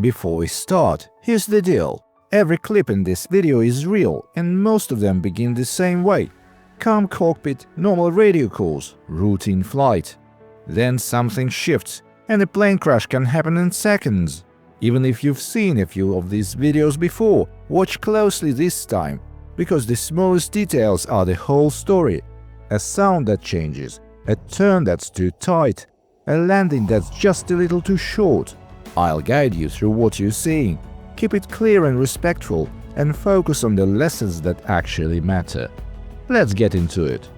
Before we start, here's the deal. Every clip in this video is real and most of them begin the same way. Calm cockpit, normal radio calls, routine flight. Then something shifts and a plane crash can happen in seconds. Even if you've seen a few of these videos before, watch closely this time, because the smallest details are the whole story. A sound that changes, a turn that's too tight, a landing that's just a little too short. I'll guide you through what you're seeing. Keep it clear and respectful, and focus on the lessons that actually matter. Let's get into it.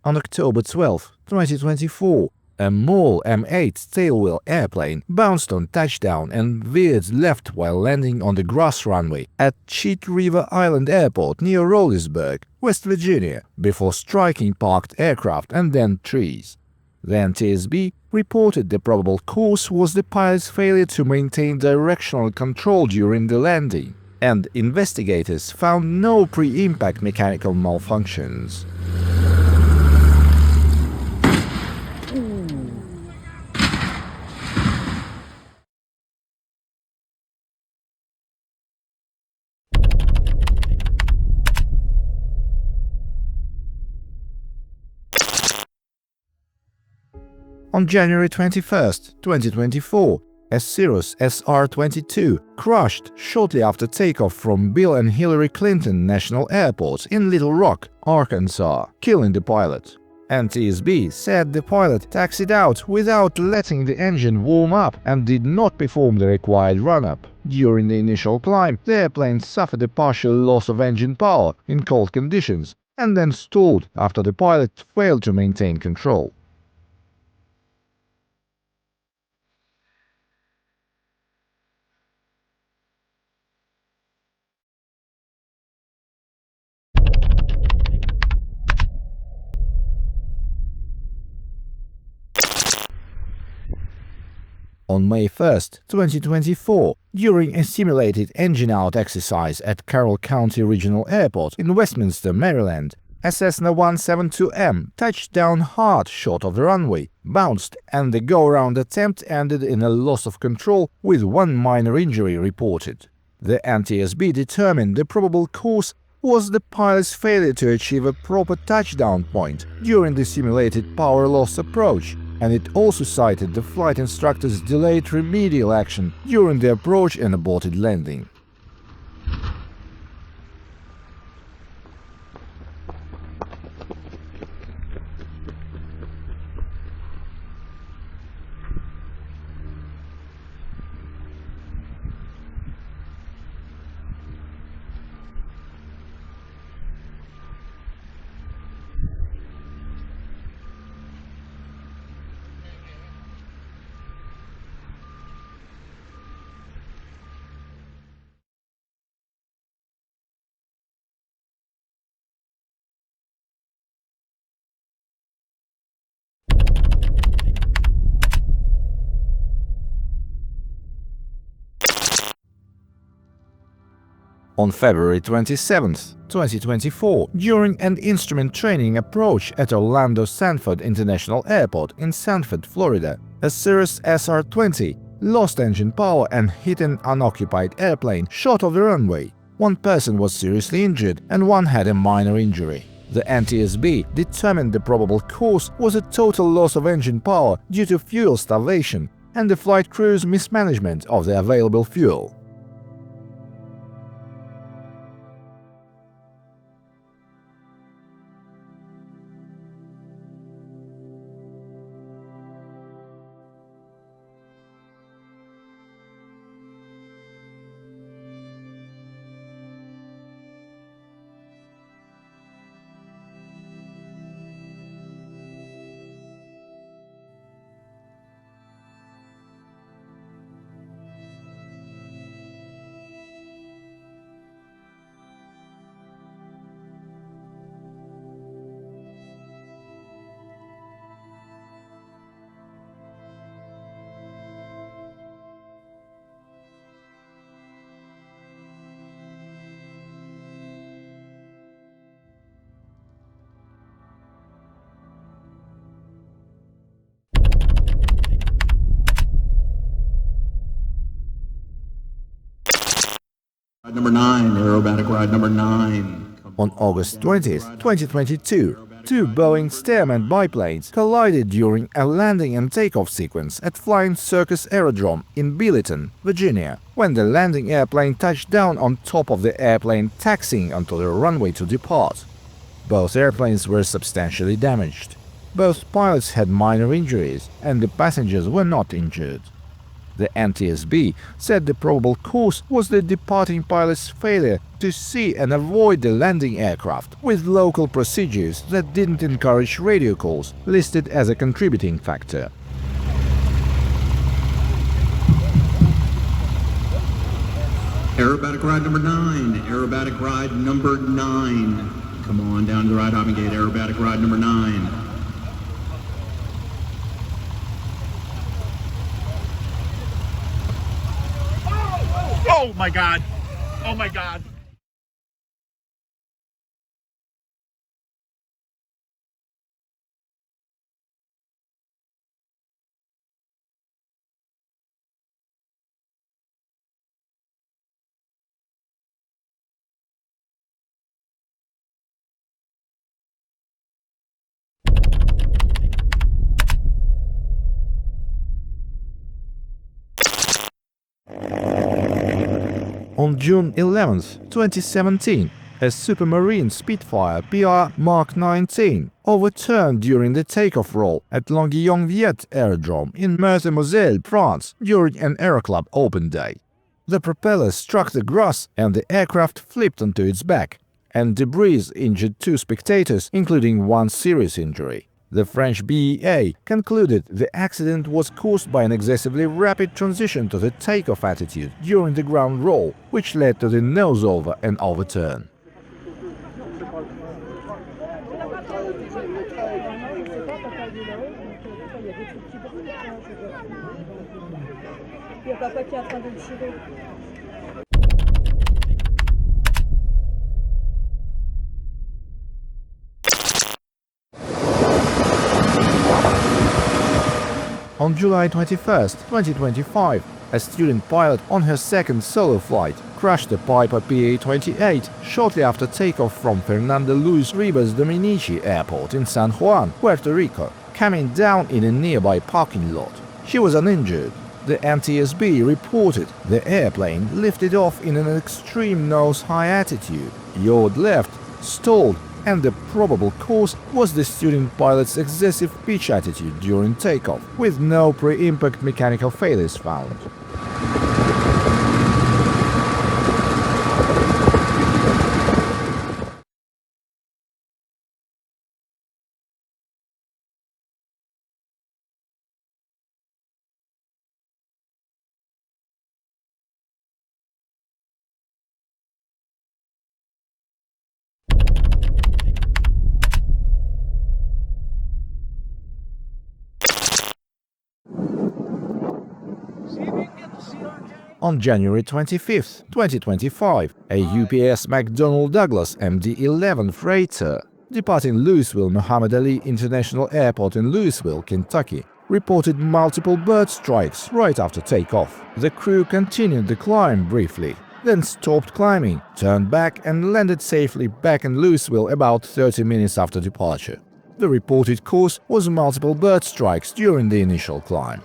On October 12, 2024, a Maule M-8 tailwheel airplane bounced on touchdown and veered left while landing on the grass runway at Cheat River Island Airport near Rollinsburg, West Virginia, before striking parked aircraft and then trees. The NTSB reported the probable cause was the pilot's failure to maintain directional control during the landing, and investigators found no pre-impact mechanical malfunctions. On January 21, 2024, a Cirrus SR22 crashed shortly after takeoff from Bill and Hillary Clinton National Airport in Little Rock, Arkansas, killing the pilot. NTSB said the pilot taxied out without letting the engine warm up and did not perform the required run-up. During the initial climb, the airplane suffered a partial loss of engine power in cold conditions and then stalled after the pilot failed to maintain control. On May 1, 2024, during a simulated engine-out exercise at Carroll County Regional Airport in Westminster, Maryland, a Cessna 172M touched down hard short of the runway, bounced, and the go-around attempt ended in a loss of control with one minor injury reported. The NTSB determined the probable cause was the pilot's failure to achieve a proper touchdown point during the simulated power loss approach, and it also cited the flight instructor's delayed remedial action during the approach and aborted landing. On February 27, 2024, during an instrument training approach at Orlando Sanford International Airport in Sanford, Florida, a Cirrus SR20 lost engine power and hit an unoccupied airplane short of the runway. One person was seriously injured and one had a minor injury. The NTSB determined the probable cause was a total loss of engine power due to fuel starvation and the flight crew's mismanagement of the available fuel. Number 9, aerobatic ride number 9. On August 20, 2022, two Boeing Stearman biplanes collided during a landing and takeoff sequence at Flying Circus Aerodrome in Billiton, Virginia, when the landing airplane touched down on top of the airplane taxiing onto the runway to depart. Both airplanes were substantially damaged. Both pilots had minor injuries, and the passengers were not injured. The NTSB said the probable cause was the departing pilot's failure to see and avoid the landing aircraft, with local procedures that didn't encourage radio calls listed as a contributing factor. Aerobatic ride number 9, aerobatic ride number 9. Come on down to the ride hopping gate, aerobatic ride number 9. Oh my God! Oh my God! On June 11, 2017, a Supermarine Spitfire PR Mark 19 overturned during the takeoff roll at Longuillon-Villette Aerodrome in Meurthe-et-Moselle, France, during an Aeroclub open day. The propeller struck the grass and the aircraft flipped onto its back, and debris injured two spectators, including one serious injury. The French BEA concluded the accident was caused by an excessively rapid transition to the takeoff attitude during the ground roll, which led to the nose-over and overturn. On July 21, 2025, a student pilot on her second solo flight crashed a Piper PA-28 shortly after takeoff from Fernando Luis Ribas Dominici Airport in San Juan, Puerto Rico, coming down in a nearby parking lot. She was uninjured. The NTSB reported the airplane lifted off in an extreme nose-high attitude, yawed left, stalled, and the probable cause was the student pilot's excessive pitch attitude during takeoff, with no pre-impact mechanical failures found. On January 25, 2025, a UPS McDonnell Douglas MD-11 freighter, departing Louisville Muhammad Ali International Airport in Louisville, Kentucky, reported multiple bird strikes right after takeoff. The crew continued the climb briefly, then stopped climbing, turned back and landed safely back in Louisville about 30 minutes after departure. The reported cause was multiple bird strikes during the initial climb.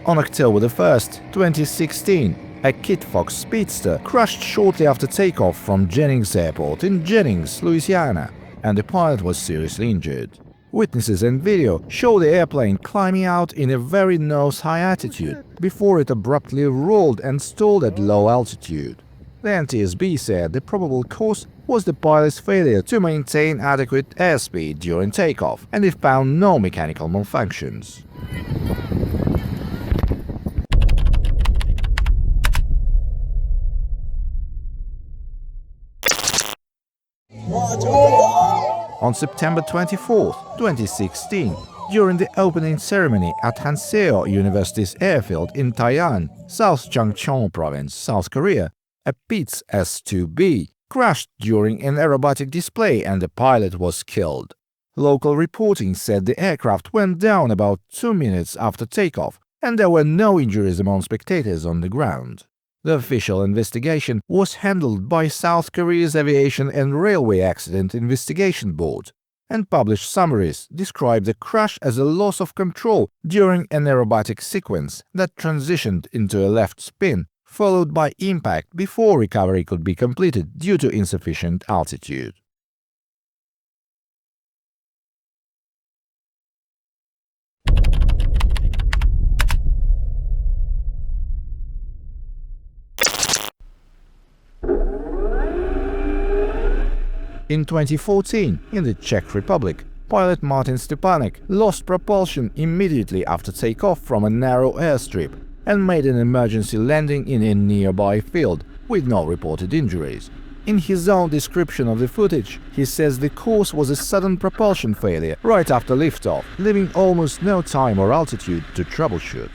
On October 1, 2016, a Kitfox Speedster crashed shortly after takeoff from Jennings Airport in Jennings, Louisiana, and the pilot was seriously injured. Witnesses and video show the airplane climbing out in a very nose-high attitude before it abruptly rolled and stalled at low altitude. The NTSB said the probable cause was the pilot's failure to maintain adequate airspeed during takeoff, and it found no mechanical malfunctions. On September 24, 2016, during the opening ceremony at Hanseo University's airfield in Tai'an, South Chungcheong Province, South Korea, a Pitts S-2B crashed during an aerobatic display and the pilot was killed. Local reporting said the aircraft went down about 2 minutes after takeoff, and there were no injuries among spectators on the ground. The official investigation was handled by South Korea's Aviation and Railway Accident Investigation Board, and published summaries describe the crash as a loss of control during an aerobatic sequence that transitioned into a left spin, followed by impact before recovery could be completed due to insufficient altitude. In 2014, in the Czech Republic, pilot Martin Stepanek lost propulsion immediately after takeoff from a narrow airstrip and made an emergency landing in a nearby field, with no reported injuries. In his own description of the footage, he says the cause was a sudden propulsion failure right after liftoff, leaving almost no time or altitude to troubleshoot.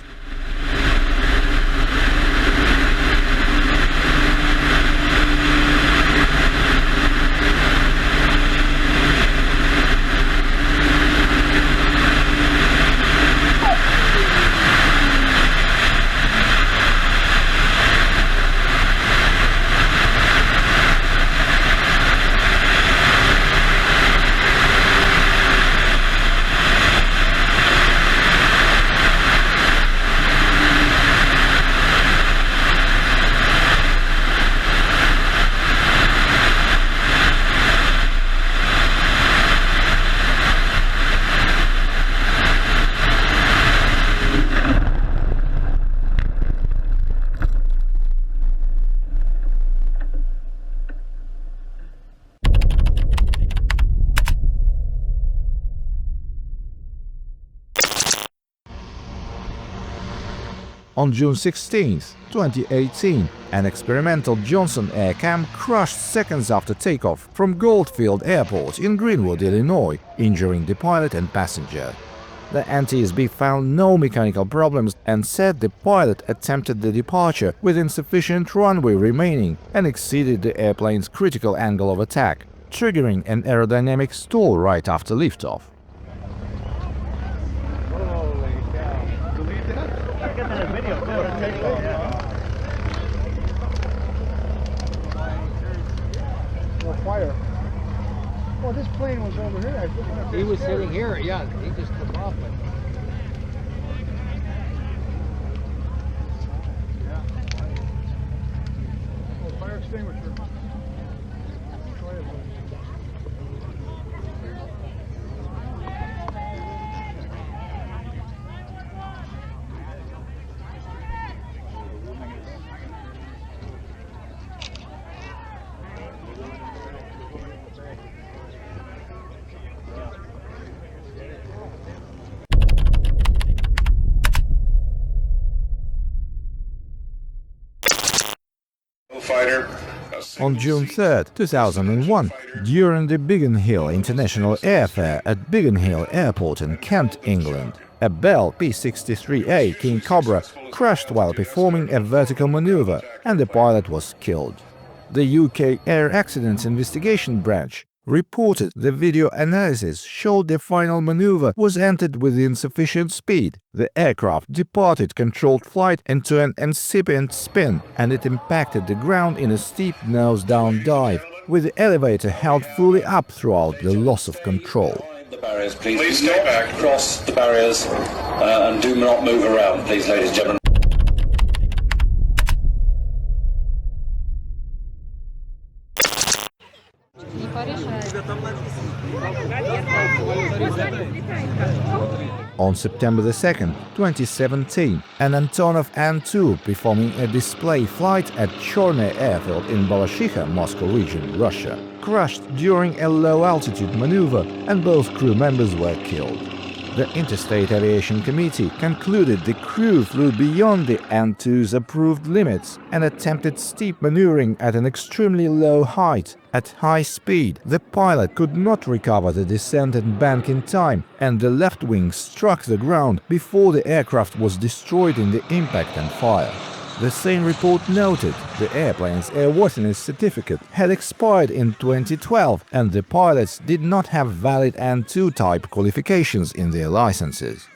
On June 16, 2018, an experimental Johnson Aircam crashed seconds after takeoff from Goldfield Airport in Greenwood, Illinois, injuring the pilot and passenger. The NTSB found no mechanical problems and said the pilot attempted the departure with insufficient runway remaining and exceeded the airplane's critical angle of attack, triggering an aerodynamic stall right after liftoff. Fire. Well, this plane was over here. He was sitting here, yeah. He just took off. Oh, fire extinguisher. On June 3, 2001, during the Biggin Hill International Airfair at Biggin Hill Airport in Kent, England, a Bell P-63A Kingcobra crashed while performing a vertical maneuver and the pilot was killed. The UK Air Accidents Investigation Branch reported the video analysis showed the final maneuver was entered with insufficient speed. The aircraft departed controlled flight into an incipient spin, and it impacted the ground in a steep nose-down dive, with the elevator held fully up throughout the loss of control. The barriers, please. Please stay back. Cross the barriers and do not move around, please, ladies and gentlemen. On September 2, 2017, an Antonov An-2 performing a display flight at Chorny Airfield in Balashikha, Moscow region, Russia, crashed during a low-altitude maneuver and both crew members were killed. The Interstate Aviation Committee concluded the crew flew beyond the An-2's approved limits and attempted steep maneuvering at an extremely low height. At high speed, the pilot could not recover the descent and bank in time, and the left wing struck the ground before the aircraft was destroyed in the impact and fire. The same report noted the airplane's airworthiness certificate had expired in 2012 and the pilots did not have valid An-2 type qualifications in their licenses.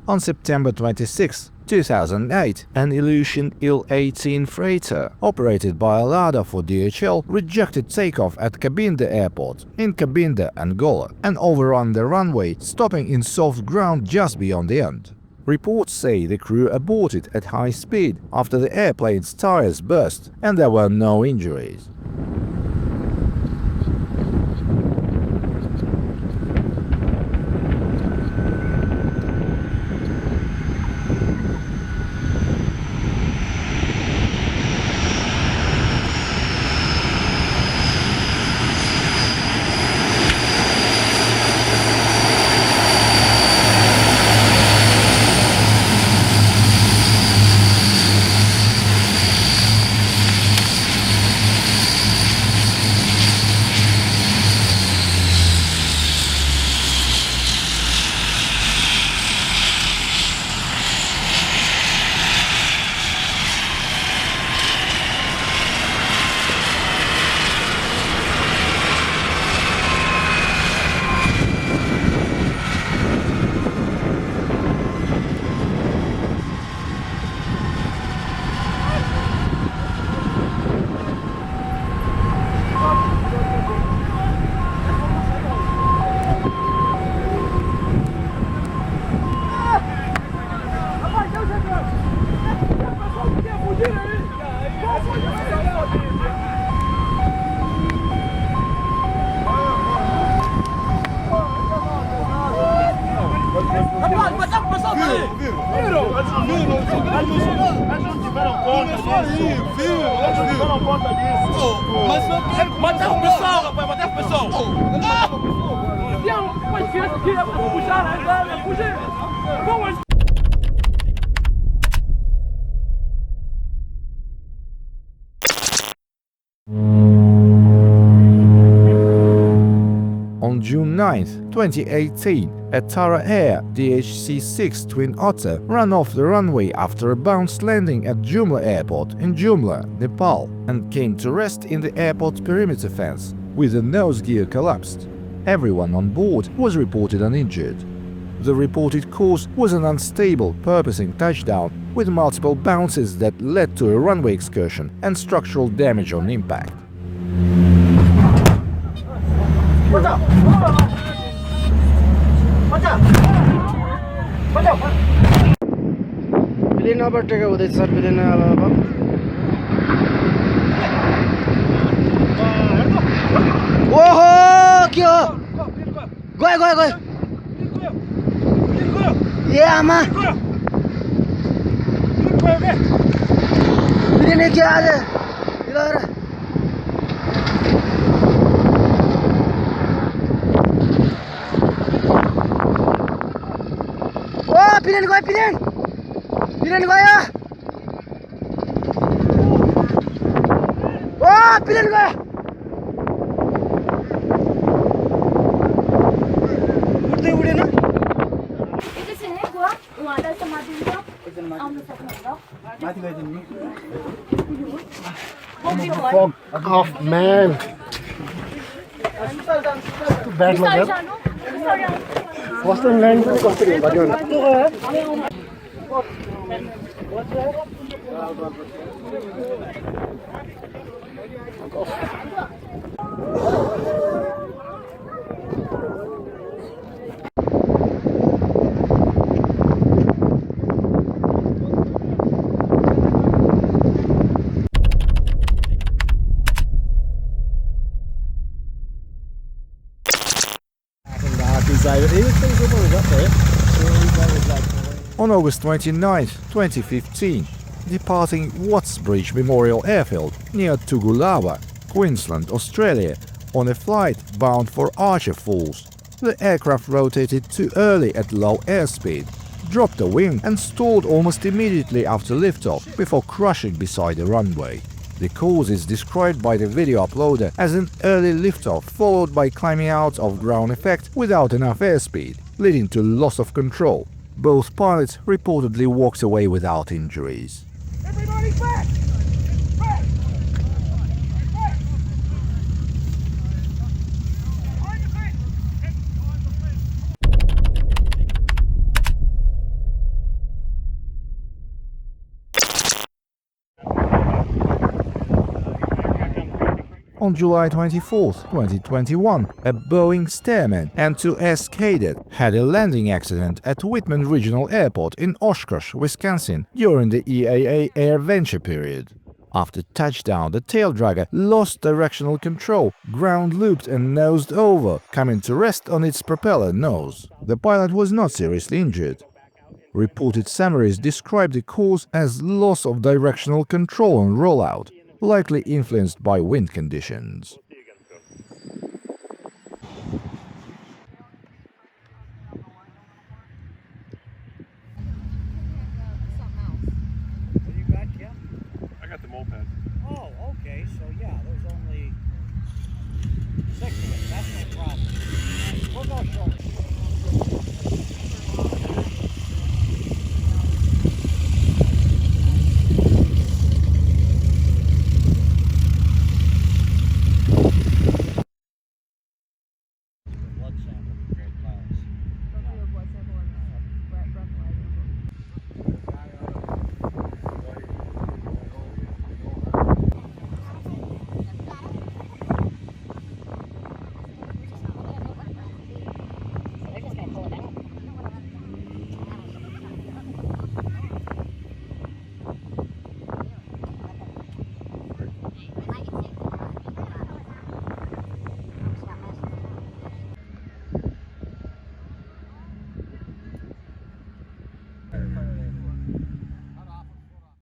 On September 26, 2008, an Ilyushin Il-18 freighter, operated by a Lada for DHL, rejected takeoff at Cabinda Airport in Cabinda, Angola, and overran the runway, stopping in soft ground just beyond the end. Reports say the crew aborted at high speed after the airplane's tires burst, and there were no injuries. On June 9, 2018, a Tara Air DHC-6 Twin Otter ran off the runway after a bounce landing at Jumla Airport in Jumla, Nepal, and came to rest in the airport's perimeter fence, with the nose gear collapsed. Everyone on board was reported uninjured. The reported cause was an unstable, purposing touchdown with multiple bounces that led to a runway excursion and structural damage on impact. Bilin overtake हुँदैछ sir बिलिन अब ओहो के हो गयो गयो गयो ए आमा बिलिन के आज इधर Pilin gaya, pilin! Pilin gaya! Oh, pilin gaya! उठ्दै उडेन एकैछिन है बुवा उहाँलाई समातिन्छ आउनु सक्नुहुन्छ माथि गइदिनु नि फग off man bad luck बिस्तारै man जानु बिस्तारै आउनु फर्स्ट टाइम ल्यान्ड पनि कसरी भयो On August 29, 2015, departing Watts Bridge Memorial Airfield near Tugulawa, Queensland, Australia, on a flight bound for Archer Falls, the aircraft rotated too early at low airspeed, dropped the wing and stalled almost immediately after liftoff before crashing beside the runway. The cause is described by the video uploader as an early liftoff followed by climbing out of ground effect without enough airspeed, leading to loss of control. Both pilots reportedly walked away without injuries. Everybody back! Back! Back! On your feet! On July 24, 2021, a Boeing Stearman N2S cadet had a landing accident at Whitman Regional Airport in Oshkosh, Wisconsin during the EAA air venture period. After touchdown, the tail dragger lost directional control, ground looped and nosed over, coming to rest on its propeller nose. The pilot was not seriously injured. Reported summaries describe the cause as loss of directional control on rollout, likely influenced by wind conditions.